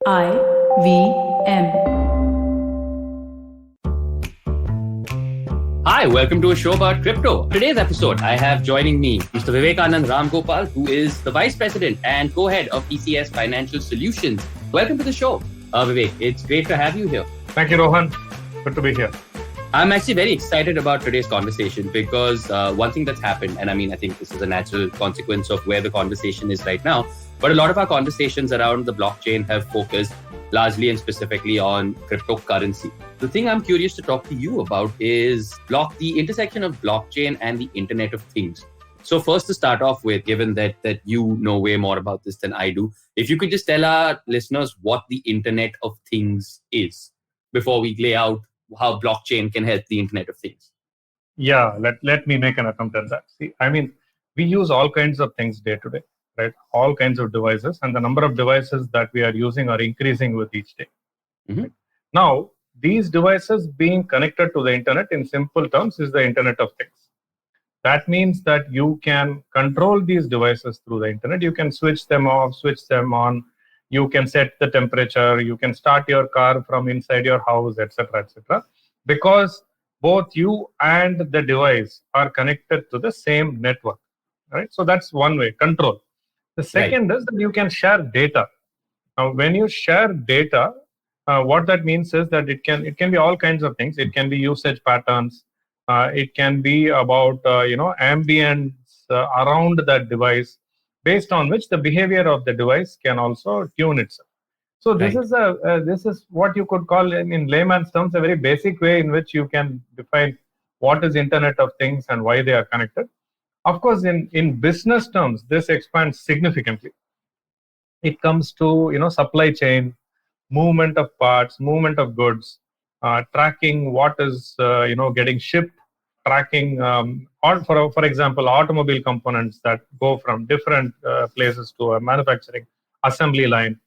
IVM. Hi, welcome to a show about crypto. Today's episode, I have joining me Mr. Vivekanand Ramgopal, who is the Vice President and Co-Head of TCS Financial Solutions. Welcome to the show, Vivek. It's great to have you here. Thank you, Rohan. Good to be here. I'm actually very excited about today's conversation because one thing that's happened, and I think this is a natural consequence of where the conversation is right now, but a lot of our conversations around the blockchain have focused largely and specifically on cryptocurrency. The thing I'm curious to talk to you about is the intersection of blockchain and the Internet of Things. So first to start off with, given that you know way more about this than I do, if you could just tell our listeners what the Internet of Things is before we lay out how blockchain can help the Internet of Things. Yeah, let me make an attempt at that. We use all kinds of things day to day, right? All kinds of devices, and the number of devices that we are using are increasing with each day. Mm-hmm. Right? Now, these devices being connected to the internet in simple terms is the Internet of Things. That means that you can control these devices through the internet. You can switch them off, switch them on. You can set the temperature. You can start your car from inside your house, etc., because both you and the device are connected to the same network, right? So that's one way, control. The second is that you can share data. Now, when you share data, what that means is that it can be all kinds of things. It can be usage patterns. It can be about ambience around that device, based on which the behavior of the device can also tune itself. So this is what you could call, in layman's terms, a very basic way in which you can define what is Internet of Things and why they are connected. Of course, in business terms, this expands significantly. It comes to supply chain, movement of parts, movement of goods, tracking what is getting shipped, tracking, for example, automobile components that go from different places to a manufacturing assembly line,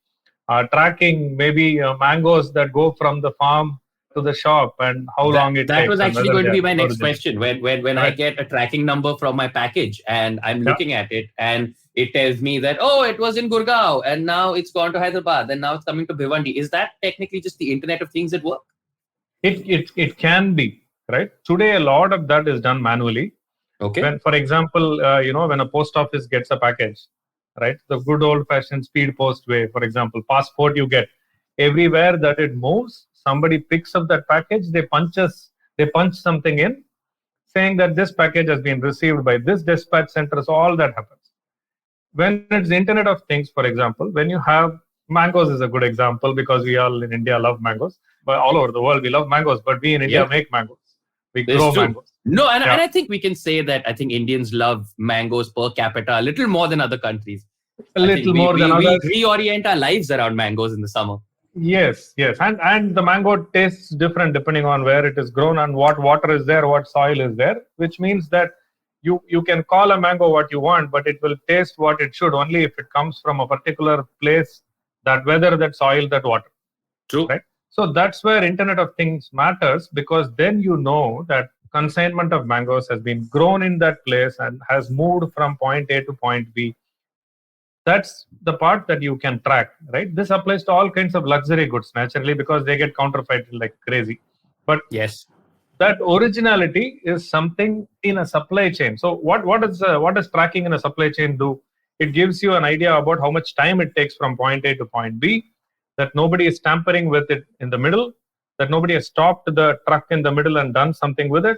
tracking maybe mangoes that go from the farm to the shop and how long it takes. That was actually going to be my next original. question. When I get a tracking number from my package and I'm looking at it and it tells me that, it was in Gurgaon and now it's gone to Hyderabad and now it's coming to Bhiwandi. Is that technically just the Internet of Things at work? It can be, right? Today, a lot of that is done manually. Okay. When, for example, when a post office gets a package, right? The good old-fashioned speed post way, for example, passport you get. Everywhere that it moves, somebody picks up that package, they punch something in, saying that this package has been received by this dispatch center. So all that happens. When it's Internet of Things, for example, when you have mangoes is a good example because we all in India love mangoes. But all over the world, we love mangoes, but we in India make mangoes. We grow mangoes. No, and I think we can say that I think Indians love mangoes per capita a little more than other countries. Than others. We reorient our lives around mangoes in the summer. Yes. And the mango tastes different depending on where it is grown and what water is there, what soil is there, which means that you can call a mango what you want, but it will taste what it should only if it comes from a particular place, that weather, that soil, that water. True. Right? So that's where Internet of Things matters, because then you know that consignment of mangoes has been grown in that place and has moved from point A to point B. That's the part that you can track, right? This applies to all kinds of luxury goods, naturally, because they get counterfeited like crazy. But yes, that originality is something in a supply chain. So what does tracking in a supply chain do? It gives you an idea about how much time it takes from point A to point B, that nobody is tampering with it in the middle, that nobody has stopped the truck in the middle and done something with it,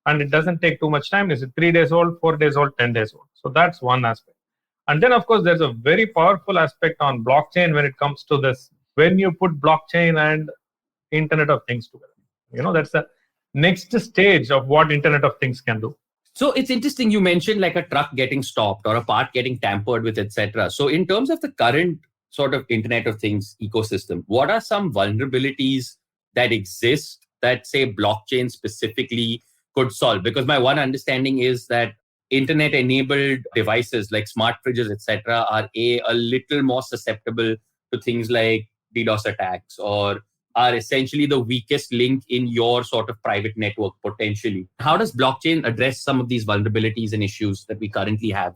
and it doesn't take too much time. Is it 3 days old, 4 days old, 10 days old? So that's one aspect. And then, of course, there's a very powerful aspect on blockchain when it comes to this. When you put blockchain and Internet of Things together, that's the next stage of what Internet of Things can do. So it's interesting you mentioned like a truck getting stopped or a part getting tampered with, etc. So in terms of the current sort of Internet of Things ecosystem, what are some vulnerabilities that exist that, say, blockchain specifically could solve? Because my one understanding is that internet-enabled devices like smart fridges, etc., are a little more susceptible to things like DDoS attacks, or are essentially the weakest link in your sort of private network potentially. How does blockchain address some of these vulnerabilities and issues that we currently have?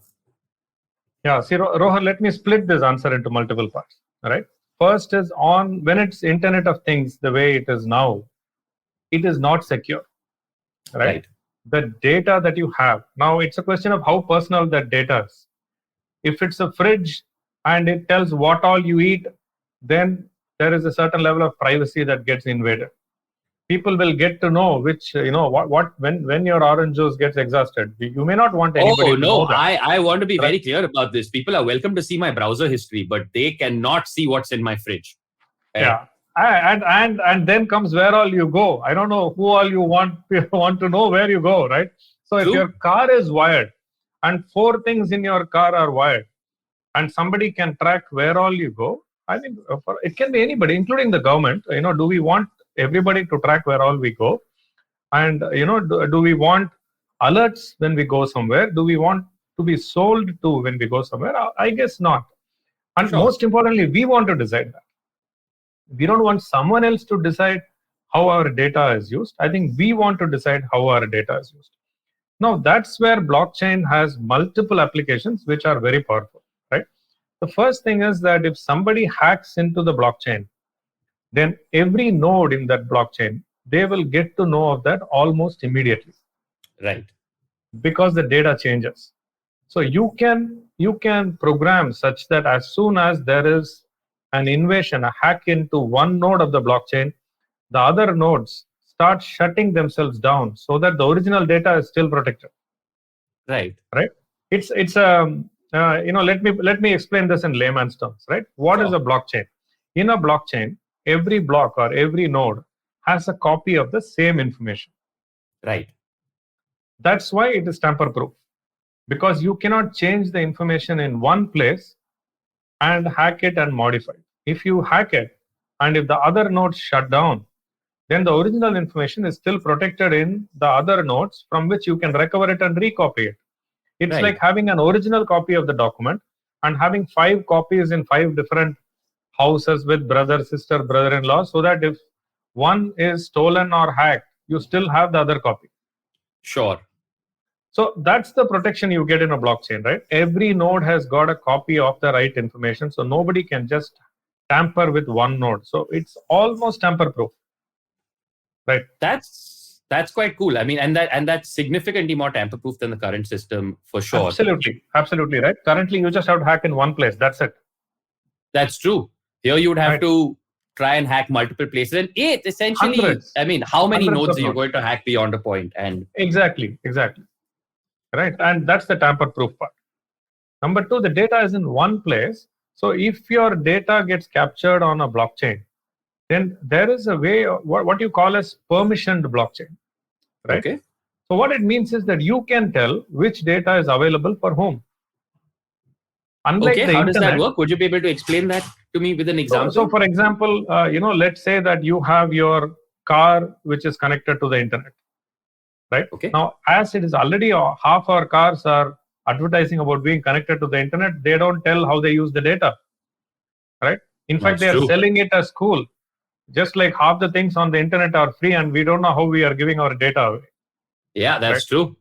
Yeah, see, Rohan, let me split this answer into multiple parts. All right. First is on when it's Internet of Things the way it is now, it is not secure, right? Right. The data that you have now, it's a question of how personal that data is. If it's a fridge and it tells what all you eat, then there is a certain level of privacy that gets invaded. People will get to know which, what when your orange juice gets exhausted. You may not want anybody Oh to know no, that. I want to be Right? very clear about this. People are welcome to see my browser history, but they cannot see what's in my fridge. Right? Yeah. And then comes where all you go. I don't know who all you want want to know where you go, right? So if your True. car is wired and four things in your car are wired, and somebody can track where all you go, I think it can be anybody, including the government. Do we want everybody to track where all we go? And do we want alerts when we go somewhere? Do we want to be sold to when we go somewhere? I guess not. And Sure. most importantly, we want to decide that. We don't want someone else to decide how our data is used. I think we want to decide how our data is used. Now, that's where blockchain has multiple applications which are very powerful, right? The first thing is that if somebody hacks into the blockchain, then every node in that blockchain, they will get to know of that almost immediately Right. because the data changes. So you can program such that as soon as there is an invasion, a hack into one node of the blockchain, the other nodes start shutting themselves down so that the original data is still protected. Right. Right? It's let me explain this in layman's terms. Right? What is Sure. a blockchain? In a blockchain, every block or every node has a copy of the same information. Right. That's why it is tamper proof, because you cannot change the information in one place and hack it and modify it. If you hack it and if the other nodes shut down, then the original information is still protected in the other nodes from which you can recover it and recopy it. It's Right. like having an original copy of the document and having 5 copies in 5 different houses with brother, sister, brother-in-law, so that if one is stolen or hacked, you still have the other copy. Sure. So that's the protection you get in a blockchain, right? Every node has got a copy of the right information, so nobody can just tamper with one node. So it's almost tamper proof, right? That's quite cool. I mean, and that's significantly more tamper proof than the current system for sure. Absolutely right. Currently, you just have to hack in one place. That's it. That's true. Here you would have Right. to try and hack multiple places. And it essentially, Hundreds. I mean, how many Hundreds nodes of are you nodes. going to hack beyond a point? And Exactly. Right. And that's the tamper proof part. Number two, the data is in one place. So if your data gets captured on a blockchain, then there is a way, what you call as permissioned blockchain, right? okay. So what it means is that you can tell which data is available for whom. Unlike Okay. the How does that internet. work? Would you be able to explain that to me with an example? So for example, let's say that you have your car which is connected to the internet, right? Okay. Now, as it is already half our cars are advertising about being connected to the internet, they don't tell how they use the data, right? In fact, That's they are true. selling it as cool. Just like half the things on the internet are free, and we don't know how we are giving our data away. Yeah, that's true.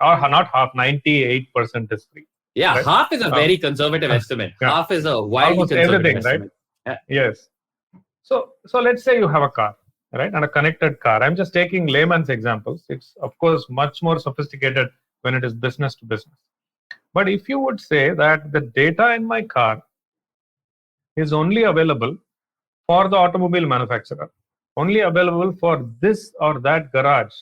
Or not half, 98% is free. Yeah, right? half is a very conservative estimate. Yeah. Half is a wildly Almost conservative everything, estimate. right? Yes. So let's say you have a car, right, and a connected car. I'm just taking layman's examples. It's of course much more sophisticated when it is business to business. But if you would say that the data in my car is only available for the automobile manufacturer, only available for this or that garage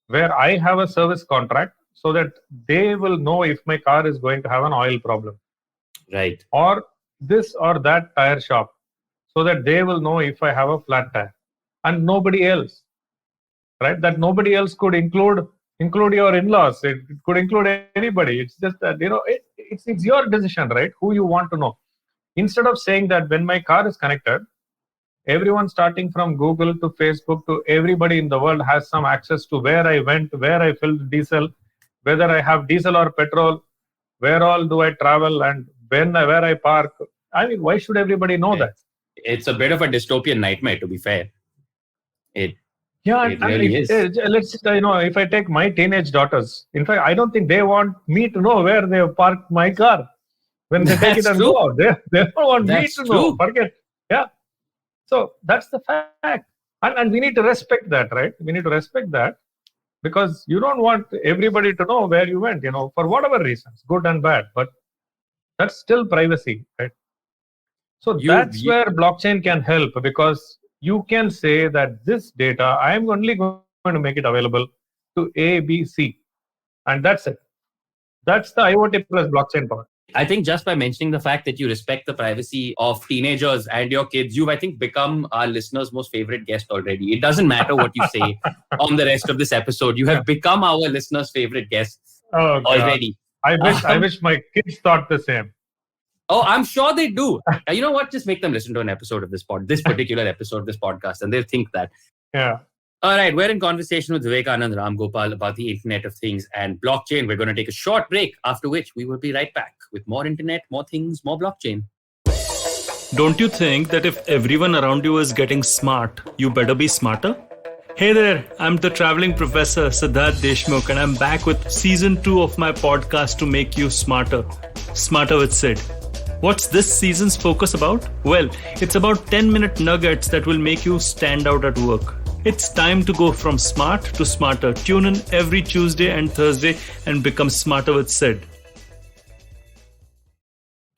where I have a service contract, so that they will know if my car is going to have an oil problem, Right. or this or that tire shop, so that they will know if I have a flat tire, and nobody else, right? That nobody else could include your in-laws. It could include anybody. It's just that it's your decision, right? Who you want to know. Instead of saying that when my car is connected, everyone starting from Google to Facebook to everybody in the world has some access to where I went, where I filled diesel, whether I have diesel or petrol, where all do I travel, and where I park. I mean, why should everybody know that? It's a bit of a dystopian nightmare, to be fair. It And really is. let's if I take my teenage daughters, in fact, I don't think they want me to know where they have parked my car when they take it That's and true. go out. They don't want me That's to know. true. Forget. Yeah. So that's the fact. And we need to respect that, right? We need to respect that because you don't want everybody to know where you went, for whatever reasons, good and bad. But that's still privacy, right? So You, that's you where blockchain can help because you can say that this data, I am only going to make it available to A, B, C, and that's it. That's the IoT plus blockchain power. I think just by mentioning the fact that you respect the privacy of teenagers and your kids, you've, I think, become our listeners' most favorite guest already. It doesn't matter what you say on the rest of this episode. You have become our listeners' favorite guest Oh God. already. I Um, wish my kids thought the same. oh, I'm sure they do. You know what? Just make them listen to an episode of this particular episode of this podcast, and they'll think that. Yeah. All right, we're in conversation with Vivekanand Ramgopal about the Internet of Things and blockchain. We're going to take a short break, after which we will be right back with more Internet, more things, more blockchain. Don't you think that if everyone around you is getting smart, you better be smarter? Hey there, I'm the traveling professor Siddharth Deshmukh, and I'm back with season 2 of my podcast to make you smarter. Smarter with Sid. What's this season's focus about? Well, it's about 10-minute nuggets that will make you stand out at work. It's time to go from smart to smarter. Tune in every Tuesday and Thursday and become smarter with Sid.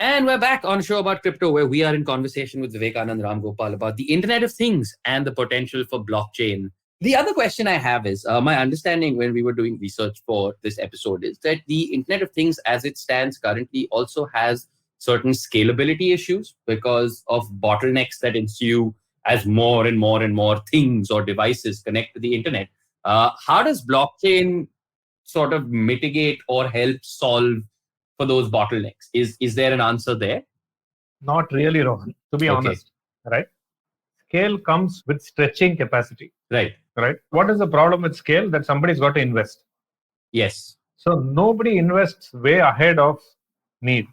And we're back on a show about crypto where we are in conversation with Vivekanand Ramgopal about the Internet of Things and the potential for blockchain. The other question I have is, my understanding when we were doing research for this episode is that the Internet of Things as it stands currently also has certain scalability issues because of bottlenecks that ensue as more and more and more things or devices connect to the internet. How does blockchain sort of mitigate or help solve for those bottlenecks? Is there an answer there? Not really, Rohan, to be Okay. honest. Right? Scale comes with stretching capacity. Right. Right? What is the problem with scale? That somebody's got to invest. Yes. So nobody invests way ahead of need.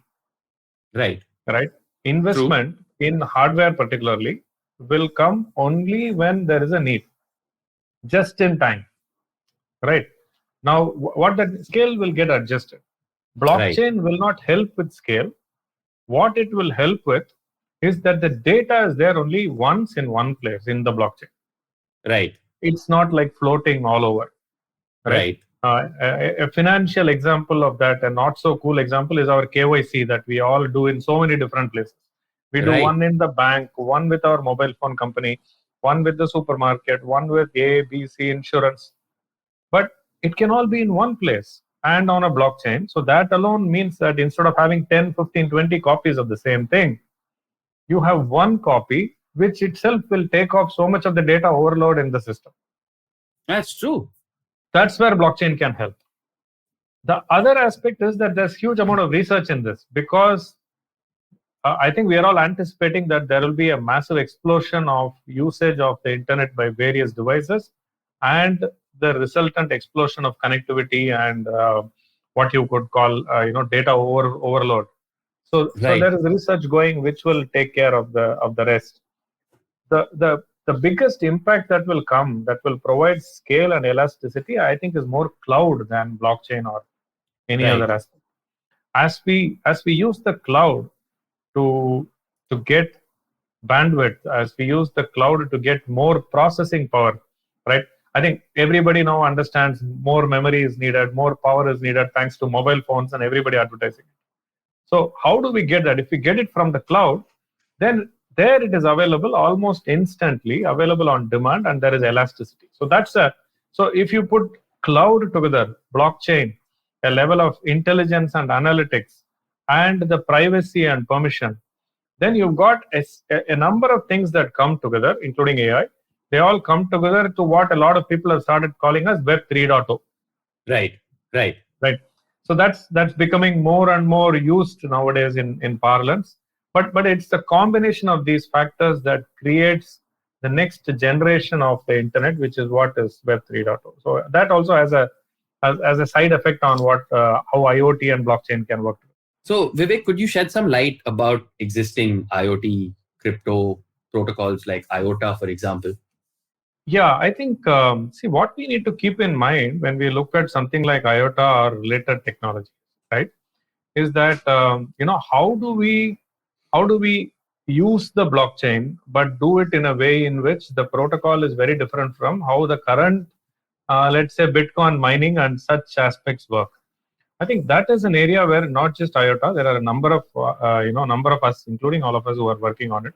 Right. Right? Investment in hardware, particularly, will come only when there is a need, just in time. Right? Now, what that scale will get adjusted. Right. Blockchain will not help with scale. What it will help with is that the data is there only once in one place in the blockchain. Right. It's not like floating all over. Right? A financial example of that, a not so cool example, is our KYC that we all do in so many different places. We do Right. one in the bank, one with our mobile phone company, one with the supermarket, one with A, B, C insurance. But it can all be in one place and on a blockchain. So that alone means that instead of having 10, 15, 20 copies of the same thing, you have one copy, which itself will take off so much of the data overload in the system. That's true. That's where blockchain can help. The other aspect is that there's huge amount of research in this because I think we are all anticipating that there will be a massive explosion of usage of the internet by various devices and the resultant explosion of connectivity and what you could call data overload. So Right. there is research going which will take care of the rest. The biggest impact that will come, that will provide scale and elasticity, I think, is more cloud than blockchain or any Right. other aspect. As we use the cloud to get bandwidth, as we use the cloud to get more processing power, right? I think everybody now understands more memory is needed, more power is needed thanks to mobile phones and everybody advertising. So how do we get that? If we get it from the cloud, then there it is available almost instantly, available on demand, and there is elasticity. So if you put cloud together, blockchain, a level of intelligence and analytics, and the privacy and permission, then you've got a number of things that come together, including AI. They all come together to what a lot of people have started calling as Web 3.0. Right. Right. Right. So that's becoming more and more used nowadays in parlance. But it's the combination of these factors that creates the next generation of the internet, which is what is Web 3.0. So that also has a side effect on what how IoT and blockchain can work together. So, Vivek, could you shed some light about existing IoT crypto protocols like IOTA, for example? Yeah, I think see what we need to keep in mind when we look at something like IOTA or related technology, right, is that how do we use the blockchain, but do it in a way in which the protocol is very different from how the current, let's say, Bitcoin mining and such aspects work. I think that is an area where not just IOTA, there are a number of number of us, including all of us, who are working on it.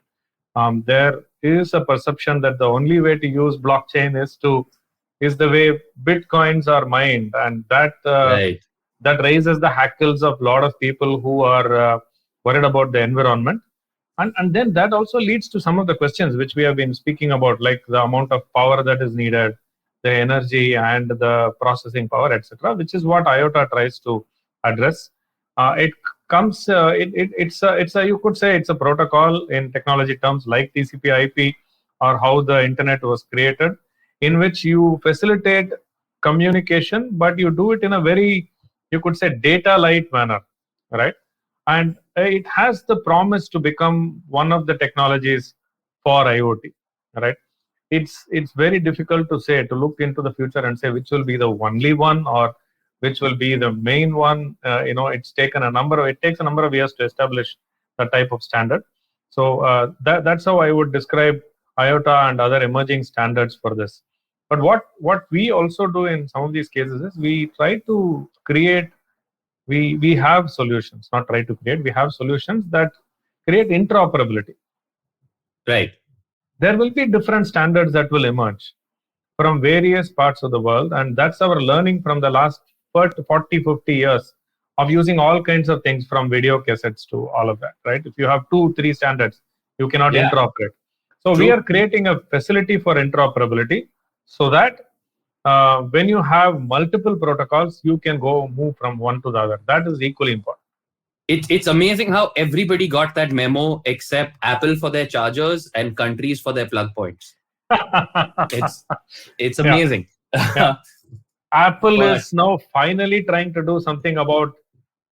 There is a perception that the only way to use blockchain is the way bitcoins are mined, and Right. that raises the hackles of a lot of people who are worried about the environment. And then that also leads to some of the questions which we have been speaking about, like the amount of power that is needed, the energy and the processing power, etc., which is what IOTA tries to address. It comes, it's a, you could say it's a protocol in technology terms like TCP/IP, or how the internet was created, in which you facilitate communication, but you do it in a very, you could say, data light manner, right? And it has the promise to become one of the technologies for IoT, right? It's very difficult to say, to look into the future and say which will be the only one or which will be the main one. It takes a number of years to establish that type of standard. So that's how I would describe IOTA and other emerging standards for this. But what we also do in some of these cases is we try to create, we have solutions, not try to create, we have solutions that create interoperability. Right. There will be different standards that will emerge from various parts of the world, and that's our learning from the last 40-50 years of using all kinds of things, from video cassettes to all of that, right? If you have 2-3 standards, you cannot Yeah. interoperate. So we True. are creating a facility for interoperability, so that when you have multiple protocols, you can move from one to the other. That is equally important. It's amazing how everybody got that memo except Apple for their chargers and countries for their plug points. It's Yeah. amazing. Yeah. Apple But- is now finally trying to do something about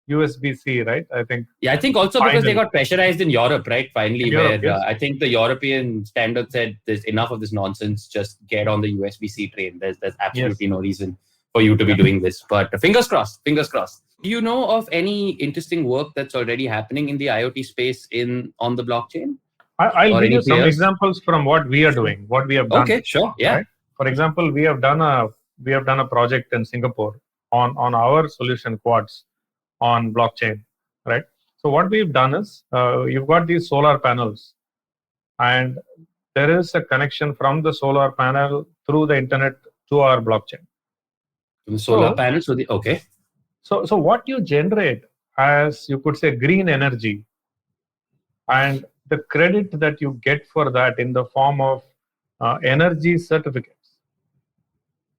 USB-C, right? I think. Yeah, I think also because they Finally. got pressurized in Europe, right? Finally, In Europe, where yes. I think the European standard said there's enough of this nonsense. Just get on the USB-C train. There's absolutely no reason for you to be doing this. But fingers crossed. Fingers crossed. Do you know of any interesting work that's already happening in the IoT space on the blockchain? I'll Or give any you some players? examples from what we are doing, what we have done. Okay, sure. Yeah. Right? For example, we have done a project in Singapore on our solution Quartz on blockchain, right? So what we've done is, you've got these solar panels, and there is a connection from the solar panel through the internet to our blockchain. The solar So- panels. Okay. So what you generate as, you could say, green energy, and the credit that you get for that in the form of energy certificates,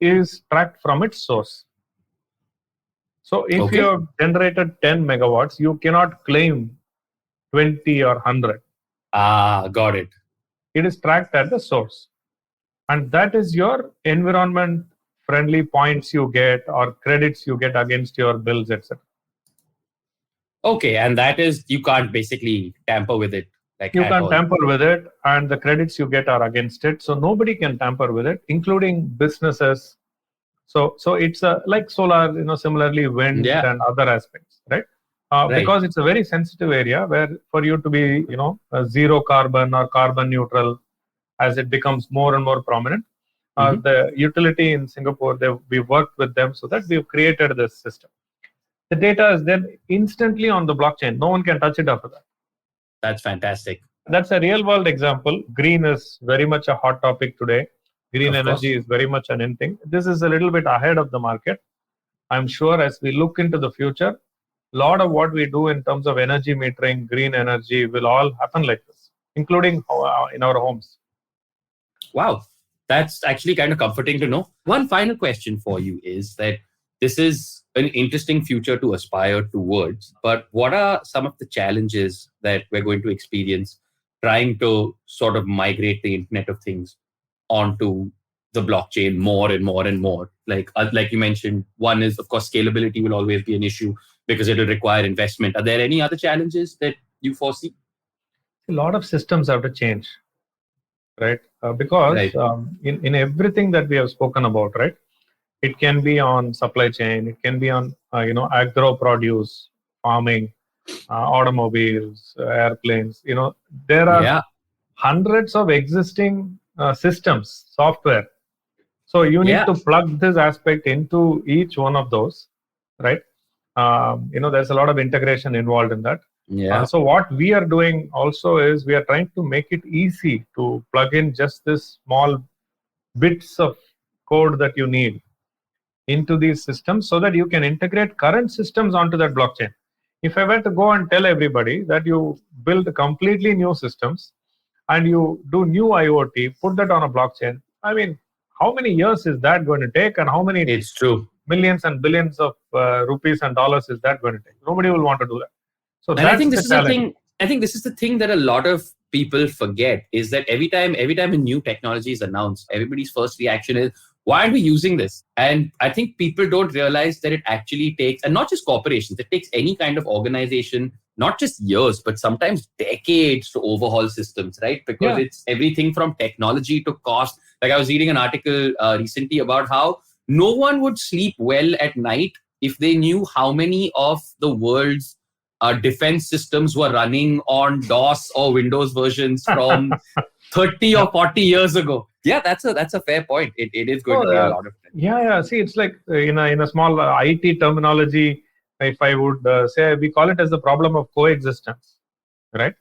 is tracked from its source. So if Okay. you have generated 10 megawatts, you cannot claim 20 or 100. Got it. It is tracked at the source. And that is your environment friendly points you get, or credits you get against your bills, etc. Okay, and that is, you can't basically tamper with it. You at can all. tamper with it, and the credits you get are against it. So nobody can tamper with it, including businesses. So it's like solar, similarly wind Yeah. and other aspects, right? Right. Because it's a very sensitive area where, for you to be, zero carbon or carbon neutral, as it becomes more and more prominent, the utility in Singapore, we worked with them so that we've created this system. The data is then instantly on the blockchain. No one can touch it after that. That's fantastic. That's a real world example. Green is very much a hot topic today. Green Of energy course. is very much an in thing. This is a little bit ahead of the market. I'm sure as we look into the future, a lot of what we do in terms of energy metering, green energy, will all happen like this, including in our homes. Wow. That's actually kind of comforting to know. One final question for you is that this is an interesting future to aspire towards, but what are some of the challenges that we're going to experience trying to sort of migrate the Internet of Things onto the blockchain more and more and more? Like you mentioned, one is, of course, scalability will always be an issue because it will require investment. Are there any other challenges that you foresee? A lot of systems have to change, right? Because Right. in everything that we have spoken about, right? It can be on supply chain, it can be on agro produce, farming, automobiles, airplanes. There are Yeah. hundreds of existing systems, software. So you need Yeah. to plug this aspect into each one of those, right? There's a lot of integration involved in that. Yeah. So what we are doing also is we are trying to make it easy to plug in just this small bits of code that you need into these systems so that you can integrate current systems onto that blockchain. If I were to go and tell everybody that you build completely new systems and you do new IoT, put that on a blockchain, I mean, how many years is that going to take, and how many It's true. millions and billions of rupees and dollars is that going to take? Nobody will want to do that. So And I that's think the this is the challenge. thing. I think this is the thing that a lot of people forget is that every time a new technology is announced, everybody's first reaction is, why aren't we using this? And I think people don't realize that it actually takes, and not just corporations, it takes any kind of organization, not just years, but sometimes decades to overhaul systems, right? Because it's everything from technology to cost. Like I was reading an article recently about how no one would sleep well at night if they knew how many of the world's defense systems were running on DOS or Windows versions from 30 or 40 years ago. Yeah, that's a fair point. It is going to be a lot of time. Yeah. See, it's like in a small IT terminology, if I would say, we call it as the problem of coexistence, right?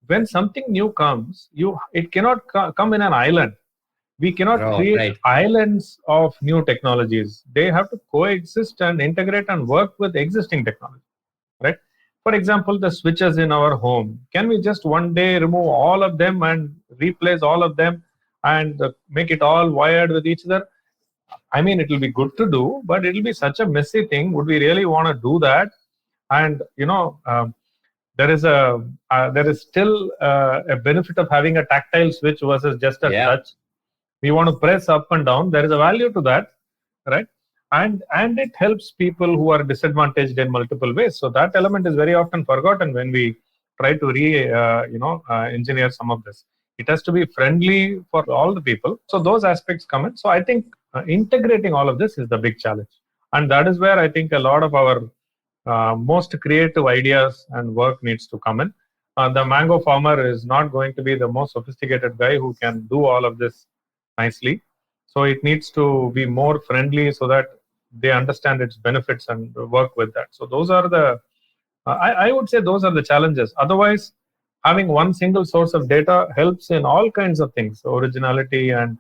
When something new comes, it cannot come in an island. We cannot create islands of new technologies. They have to coexist and integrate and work with existing technology, right? For example, the switches in our home. Can we just one day remove all of them and replace all of them and make it all wired with each other? I mean, it will be good to do, but it will be such a messy thing. Would we really want to do that? And there is still a benefit of having a tactile switch versus just a touch. We want to press up and down. There is a value to that, right? And it helps people who are disadvantaged in multiple ways. So that element is very often forgotten when we try to engineer some of this. It has to be friendly for all the people. So those aspects come in. So I think integrating all of this is the big challenge, and that is where I think a lot of our most creative ideas and work needs to come in. The mango farmer is not going to be the most sophisticated guy who can do all of this nicely. So it needs to be more friendly so that they understand its benefits and work with that. So those are I would say those are the challenges. Otherwise, having one single source of data helps in all kinds of things, originality, and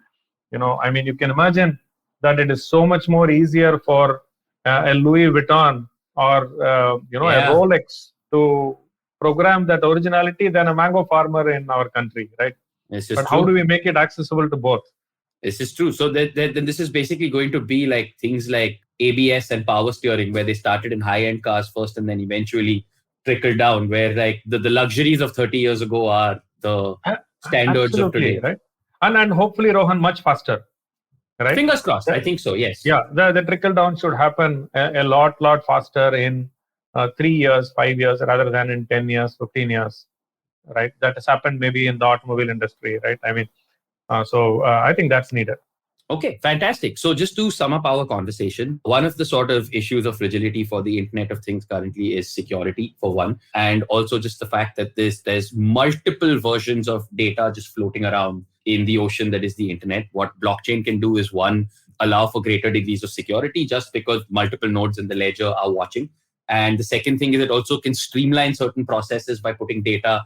you can imagine that it is so much more easier for a Louis Vuitton or a Rolex to program that originality than a mango farmer in our country, right? But how do we make it accessible to both? This is true. So then this is basically going to be like things like ABS and power steering, where they started in high-end cars first and then eventually trickled down, where like the luxuries of 30 years ago are the standards of today. Right? And hopefully, Rohan, much faster. Right? Fingers crossed. I think so, yes. Yeah, the trickle down should happen a lot faster in 3 years, 5 years, rather than in 10 years, 15 years. Right? That has happened maybe in the automobile industry, right? I mean, I think that's needed. Okay, fantastic. So just to sum up our conversation, one of the sort of issues of fragility for the Internet of Things currently is security, for one, and also just the fact that there's multiple versions of data just floating around in the ocean that is the Internet. What blockchain can do is, one, allow for greater degrees of security just because multiple nodes in the ledger are watching. And the second thing is it also can streamline certain processes by putting data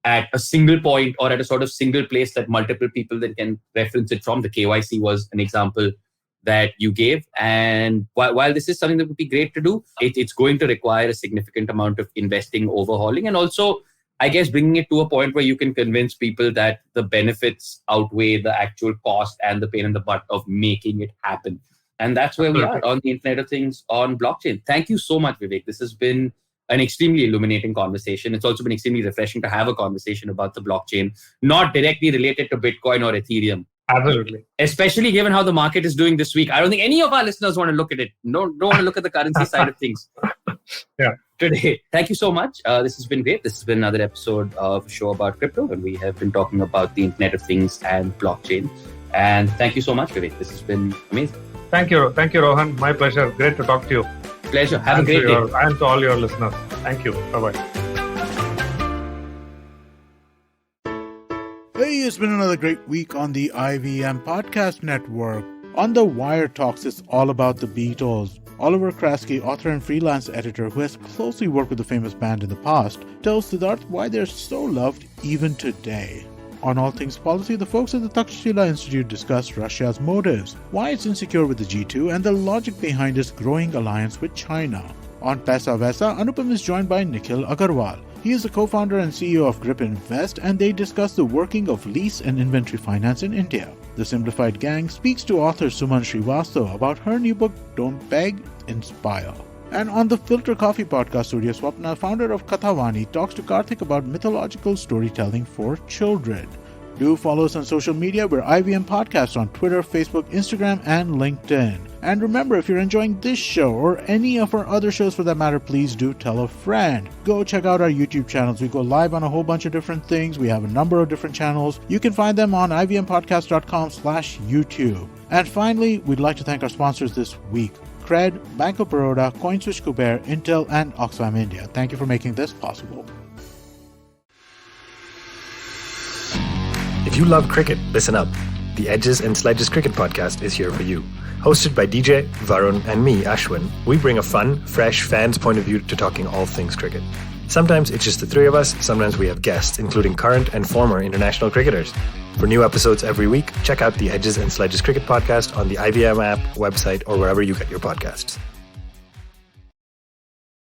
at a single point or at a sort of single place that multiple people then can reference it from. The KYC was an example that you gave. And while this is something that would be great to do, it's going to require a significant amount of investing, overhauling, and also, I guess, bringing it to a point where you can convince people that the benefits outweigh the actual cost and the pain in the butt of making it happen. And that's where we are on the Internet of Things on blockchain. Thank you so much, Vivek. This has been an extremely illuminating conversation. It's also been extremely refreshing to have a conversation about the blockchain, not directly related to Bitcoin or Ethereum. Absolutely. Especially given how the market is doing this week. I don't think any of our listeners want to look at it. Don't want to look at the currency side of things. Yeah. Today. Thank you so much. This has been great. This has been another episode of a show about crypto, and we have been talking about the Internet of Things and blockchain. And thank you so much, Vivek. This has been amazing. Thank you, Rohan. My pleasure. Great to talk to you. Pleasure. Have a great day. And to all your listeners. Thank you. Bye-bye. Hey, it's been another great week on the IVM Podcast Network. On the Wire Talks, it's all about the Beatles. Oliver Kraske, author and freelance editor who has closely worked with the famous band in the past, tells Siddharth why they're so loved even today. On All Things Policy, the folks at the Takshashila Institute discuss Russia's motives, why it's insecure with the G2, and the logic behind its growing alliance with China. On Paisa Vaisa, Anupam is joined by Nikhil Agarwal. He is the co-founder and CEO of Grip Invest, and they discuss the working of lease and inventory finance in India. The Simplified Gang speaks to author Suman Srivastava about her new book, Don't Beg, Inspire. And on the Filter Coffee podcast, Surya Swapna, founder of Kathavani, talks to Karthik about mythological storytelling for children. Do follow us on social media. We're IVM Podcast on Twitter, Facebook, Instagram, and LinkedIn. And remember, if you're enjoying this show or any of our other shows for that matter, please do tell a friend. Go check out our YouTube channels. We go live on a whole bunch of different things. We have a number of different channels. You can find them on ivmpodcast.com/YouTube. And finally, we'd like to thank our sponsors this week: Cred, Bank of Baroda, CoinSwitch Kuber, Intel, and Oxfam India. Thank you for making this possible. If you love cricket, listen up. The Edges and Sledges Cricket Podcast is here for you. Hosted by DJ, Varun, and me, Ashwin, we bring a fun, fresh fan's point of view to talking all things cricket. Sometimes it's just the three of us, sometimes we have guests, including current and former international cricketers. For new episodes every week, check out the Edges and Sledges Cricket Podcast on the IVM app, website, or wherever you get your podcasts.